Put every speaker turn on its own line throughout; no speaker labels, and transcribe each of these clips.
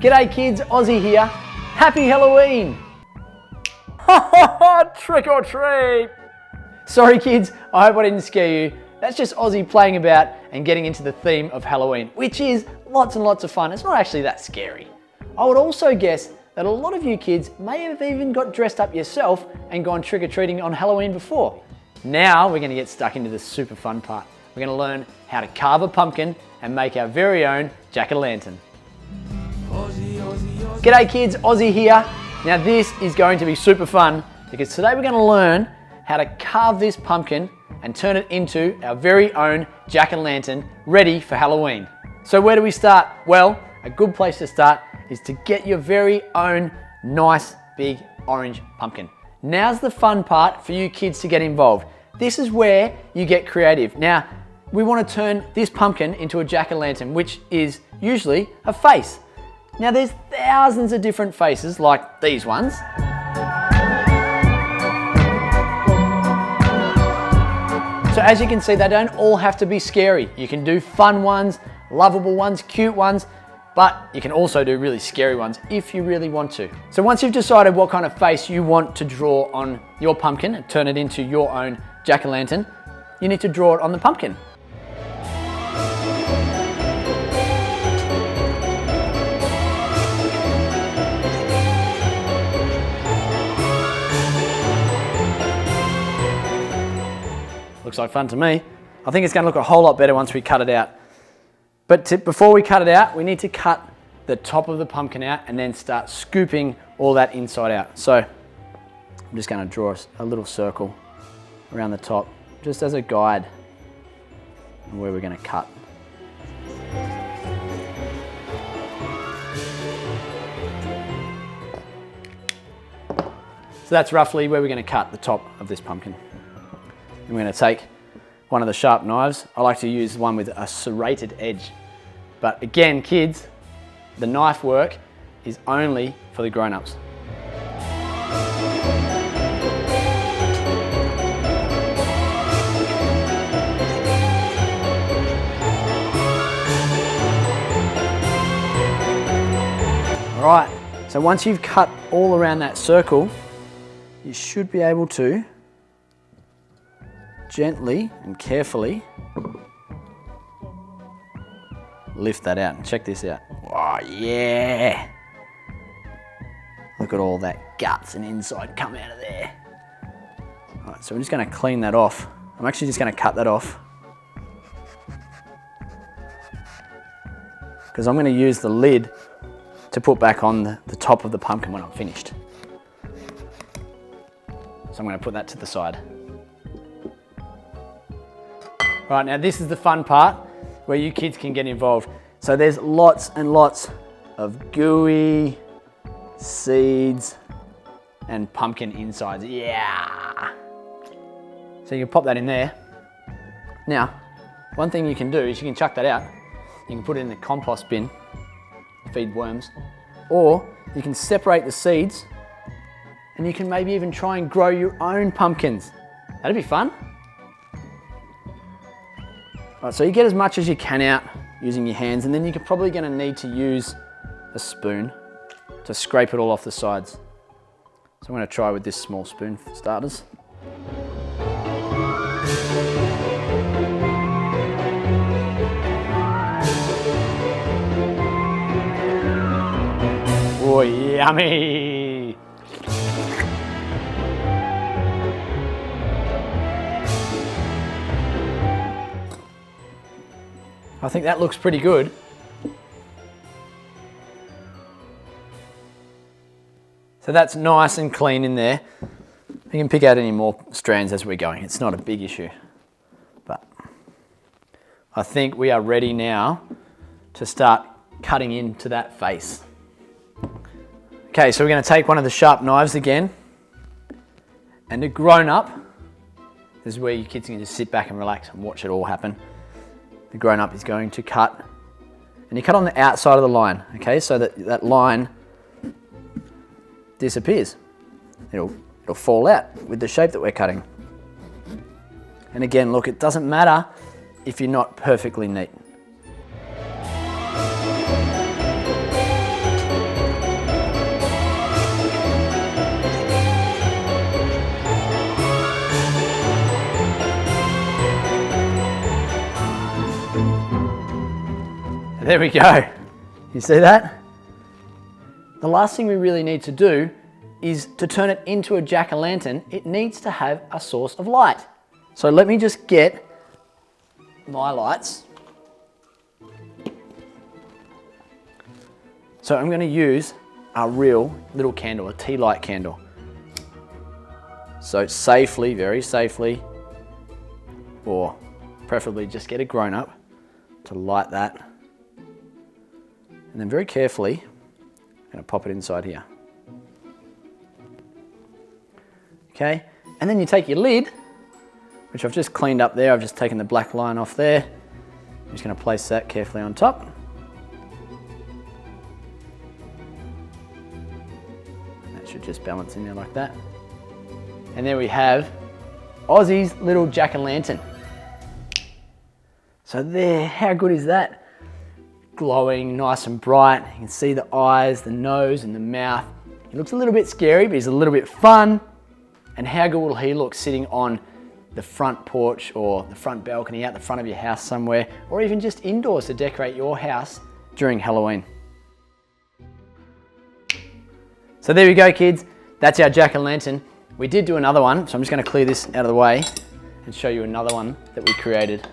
G'day kids, Ozzie here. Happy Halloween!
Trick or treat!
Sorry kids, I hope I didn't scare you. That's just Ozzie playing about and getting into the theme of Halloween, which is lots and lots of fun. It's not actually that scary. I would also guess that a lot of you kids may have even got dressed up yourself and gone trick-or-treating on Halloween before. Now we're gonna get stuck into the super fun part. We're gonna learn how to carve a pumpkin and make our very own jack-o'-lantern. G'day kids, Ozzie here. Now this is going to be super fun because today we're gonna learn how to carve this pumpkin and turn it into our very own jack-o'-lantern ready for Halloween. So where do we start? Well, a good place to start is to get your very own nice big orange pumpkin. Now's the fun part for you kids to get involved. This is where you get creative. Now, we want to turn this pumpkin into a jack-o'-lantern, which is usually a face. Now there's thousands of different faces like these ones. So as you can see, they don't all have to be scary. You can do fun ones, lovable ones, cute ones, but you can also do really scary ones if you really want to. So once you've decided what kind of face you want to draw on your pumpkin and turn it into your own jack-o'-lantern, you need to draw it on the pumpkin. Looks like fun to me. I think it's going to look a whole lot better once we cut it out. But before we cut it out, we need to cut the top of the pumpkin out and then start scooping all that inside out. So I'm just going to draw a little circle around the top, just as a guide on where we're going to cut. So that's roughly where we're going to cut the top of this pumpkin. I'm going to take one of the sharp knives. I like to use one with a serrated edge. But again, kids, the knife work is only for the grown-ups. All right, so once you've cut all around that circle, you should be able to gently and carefully lift that out and check this out. Oh yeah! Look at all that guts and inside come out of there. All right, so we're just going to clean that off. I'm actually just going to cut that off because I'm going to use the lid to put back on the top of the pumpkin when I'm finished. So I'm going to put that to the side. Right, now this is the fun part where you kids can get involved. So there's lots and lots of gooey seeds and pumpkin insides. Yeah! So you can pop that in there. Now, one thing you can do is you can chuck that out. You can put it in the compost bin, feed worms, or you can separate the seeds and you can maybe even try and grow your own pumpkins. That'd be fun. Right, so you get as much as you can out using your hands, and then you're probably going to need to use a spoon to scrape it all off the sides. So I'm going to try with this small spoon for starters. Oh, yummy! I think that looks pretty good. So that's nice and clean in there. You can pick out any more strands as we're going. It's not a big issue. But I think we are ready now to start cutting into that face. Okay, so we're going to take one of the sharp knives again. And a grown-up, this is where you kids can just sit back and relax and watch it all happen. The grown-up is going to cut, and you cut on the outside of the line, okay, so that line disappears. It'll fall out with the shape that we're cutting. And again, look, it doesn't matter if you're not perfectly neat. There we go. You see that? The last thing we really need to do is to turn it into a jack-o'-lantern. It needs to have a source of light. So let me just get my lights. So I'm going to use a real little candle, a tea light candle. So safely, very safely, or preferably just get a grown-up to light that. And then very carefully, I'm going to pop it inside here. Okay, and then you take your lid, which I've just cleaned up there. I've just taken the black line off there. I'm just going to place that carefully on top. That should just balance in there like that. And there we have Ozzie's little jack-o'-lantern. So there, how good is that? Glowing, nice and bright. You can see the eyes, the nose, and the mouth. He looks a little bit scary, but he's a little bit fun. And how good will he look sitting on the front porch or the front balcony out the front of your house somewhere, or even just indoors to decorate your house during Halloween. So there we go, kids. That's our jack-o'-lantern. We did do another one, so I'm just going to clear this out of the way and show you another one that we created.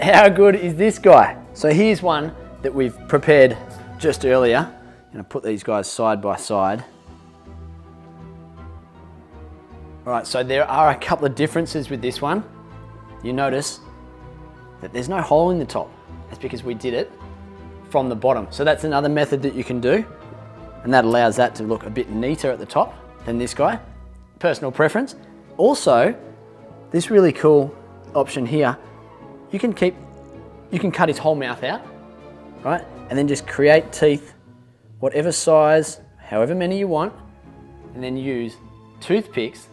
How good is this guy? So here's one that we've prepared just earlier. I'm going to put these guys side by side. All right, so there are a couple of differences with this one. You notice that there's no hole in the top. That's because we did it from the bottom. So that's another method that you can do, and that allows that to look a bit neater at the top than this guy. Personal preference. Also, this really cool option here, you can cut his whole mouth out, right? And then just create teeth, whatever size, however many you want, and then use toothpicks.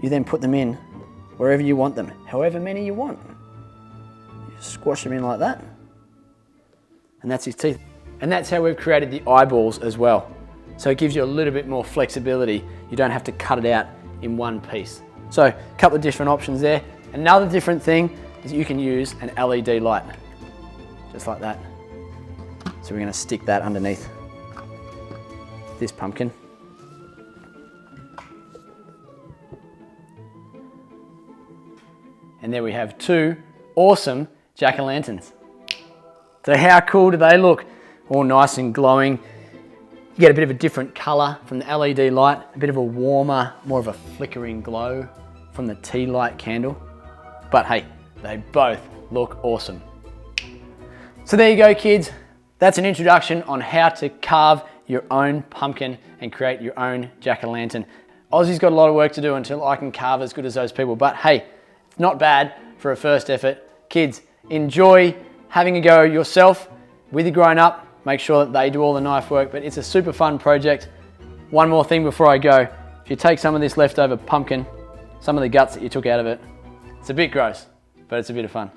You then put them in wherever you want them, however many you want. You just squash them in like that, and that's his teeth. And that's how we've created the eyeballs as well. So it gives you a little bit more flexibility. You don't have to cut it out in one piece. So a couple of different options there. Another different thing is you can use an LED light, just like that. So we're going to stick that underneath this pumpkin. And there we have two awesome jack-o'-lanterns. So how cool do they look? All nice and glowing. You get a bit of a different color from the LED light, a bit of a warmer, more of a flickering glow from the tea light candle. But hey, they both look awesome. So there you go, kids. That's an introduction on how to carve your own pumpkin and create your own jack-o'-lantern. Ozzie's got a lot of work to do until I can carve as good as those people, but hey, it's not bad for a first effort. Kids, enjoy having a go yourself with your grown-up. Make sure that they do all the knife work, but it's a super fun project. One more thing before I go. If you take some of this leftover pumpkin, some of the guts that you took out of it, it's a bit gross, but it's a bit of fun.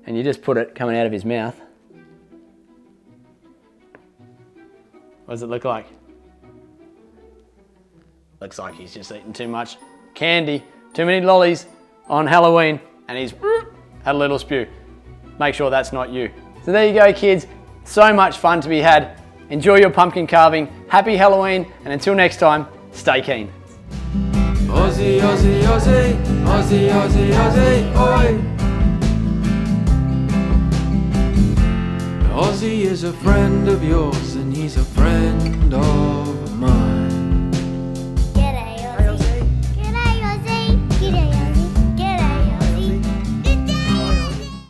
And you just put it coming out of his mouth. What does it look like? Looks like he's just eaten too much candy, too many lollies on Halloween, and he's had a little spew. Make sure that's not you. So there you go, kids. So much fun to be had. Enjoy your pumpkin carving. Happy Halloween, and until next time, stay keen.
Ozzie, Ozzie, Ozzie, Ozzie, Ozzie, Ozzie, oi! Ozzie is a friend of yours and he's a friend of mine.